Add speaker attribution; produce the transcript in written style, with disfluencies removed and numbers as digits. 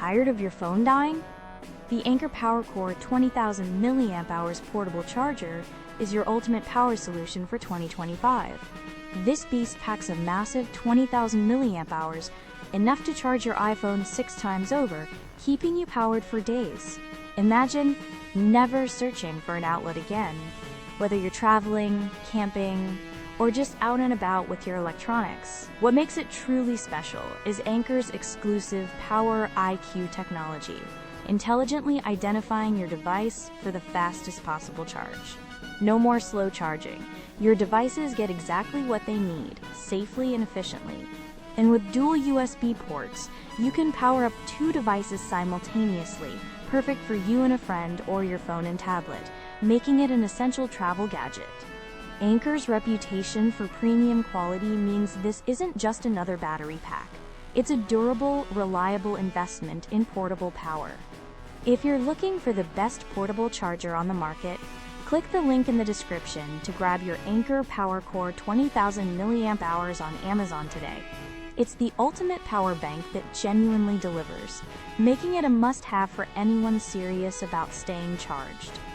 Speaker 1: Tired of your phone dying? The Anker PowerCore 20000mAh portable charger is your ultimate power solution for 2025. This beast packs a massive 20,000 mAh, enough to charge your iPhone 6 times over, keeping you powered for days. Imagine never searching for an outlet again, whether you're traveling, camping, or just out and about with your electronics. What makes it truly special is Anker's exclusive Power IQ technology, intelligently identifying your device for the fastest possible charge. No more slow charging. Your devices get exactly what they need, safely and efficiently. And with dual USB ports, you can power up 2 devices simultaneously, perfect for you and a friend or your phone and tablet, making it an essential travel gadget. Anker's reputation for premium quality means this isn't just another battery pack. It's a durable, reliable investment in portable power. If you're looking for the best portable charger on the market, click the link in the description to grab your Anker PowerCore 20000mAh on Amazon today. It's the ultimate power bank that genuinely delivers, making it a must-have for anyone serious about staying charged.